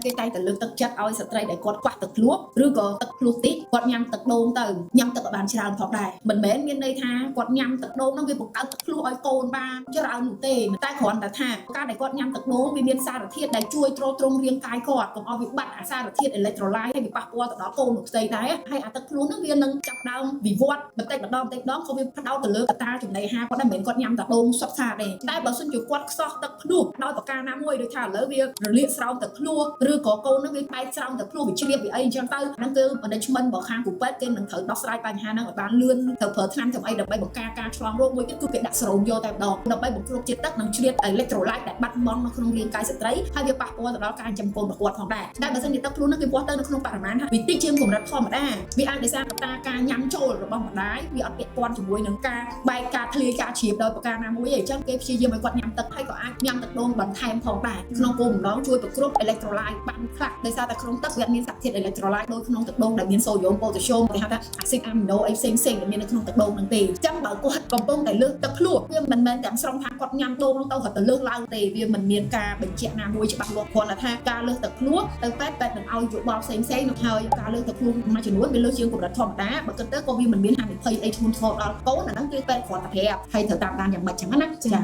គេតែទៅលើកទឹកចិត្តឲ្យស្ត្រីដែលគាត់ខ្វះទឹកភ្លក្សឬក៏ទឹកភ្លក្សតិចគាត់ញ៉ាំទឹកដូងទៅញ៉ាំទឹកឲ្យបានច្រើនផងដែរមិនមែនមានន័យថាគាត់ញ៉ាំទឹកដូងនោះវាបង្កើតទឹកភ្លក្សឲ្យកូនបានច្រើននោះទេតែគ្រាន់តែថាការដែលគាត់ញ៉ាំទឹកដូងវាមានសារធាតុដែលជួយទ្រទ្រង់រាងកាយគាត់កុំឲ្យវាបាត់អាសារធាតុអេឡិចត្រូឡៃហើយវាប៉ះពាល់ទៅដល់កូននោះផ្សេងដែរហើយអាទឹកភ្លក្សនោះវានឹងចាប់ដើមវិវត្តបន្តិចម្ដងក៏វាផ្ដោតទៅលើកត្តាចំណីអាហារគាត់ដែរមិនមែនគាត់ញ៉ាំតែដូងសុទ្ធសាធទេតែបើសិនជាគាត់ខ្សោះទឹកភ្លក្សដោយប្រការណាមួយដូចថាឥឡូវវារលាកស្រោមទឹកភ្លក្សឬក៏កូននឹងវាបែកស្រោមទឹកភ្លក្សវាជ្រាបវាអីអញ្ចឹងទៅហ្នឹងគឺ management របស់ខាងគ្រូពេទ្យគេនឹងត្រូវដោះស្រាយបញ្ហាហ្នឹងឲ្យបានលឿនទៅប្រើថ្នាំធ្វើអីដើម្បីបង្ការការឆ្លងរោគមួយទៀតគឺគេដាក់ស្រោមយកតែម្ដងដើម្បីបង្គ្រប់ជាតិទឹកនិងជ្រៀតអេឡិចត្រូឡៃតដែលបាត់បង់នៅក្នុងរាងកាយស្ត្រីហើយវាប៉ះពាល់ទៅដល់ការចិញ្ចឹមកូនរបស់គាត់ផងដែរតែបើសិនជាទឹកភ្លក្សហ្នឹងគេវាស់ទៅនៅក្នុងបរិមាណវាតិចជាងកម្រិតធម្មតាវាអាចដោយសារកត្តាការញ៉ាំចូលរបស់ម្ដាយវាអត់ពាក់ព័ន្ធជាមួយនឹងការបែកការធ្លាយការជ្រាបដោយប្រការណាមួយទេអញ្ចឹងគេព្យាយាមឲ្យគាត់ញ៉ាំទឹកហើយក៏អាចញ៉ាំទឹកដូងបន្ថែមផងដែរក្នុងគោលបំណងជួយប្រគ្រប់អេឡិចត្រូឡៃបានខ្លះដោយសារតែក្នុងទឹកវាមានសារធាតុអេឡិចត្រូឡៃដូចក្នុងទឹកដូងដែលមានសូដ្យូមប៉ូតាស្យូមគេហៅថាអាស៊ីតអាមីណូអីផ្សេងៗដែលមាននៅក្នុងទឹកដូងហ្នឹងទេអញ្ចឹងបើគាត់កំពុងតែលើសទឹកភ្លក្សវាមិនមែនទាំងស្រុងថាគាត់ញ៉ាំដូងហ្នឹងទៅគាត់ទៅលើសឡើងទេវាមិនមានការបញ្ជាក់ណាមួយច្បាស់លាស់គ្រាន់តែថាការលើសទឹកភ្លក្សទៅពេទ្យនឹងឲ្យយោបល់ផ្សេងៗនោះហើយការលើសទឹកភ្លក្សមួយចំនួនវាលើសជាងកម្រិតធម្មតាបើគិតទៅក៏វាមិនមានហានិភ័យអីធ្ងន់ធ្ងរដល់កូនអាហ្នឹងគឺពេទ្យគ្រាន់តែប្រាប់ហើយត្រូវតាមដានយ៉ាងម៉េចចឹងណាចា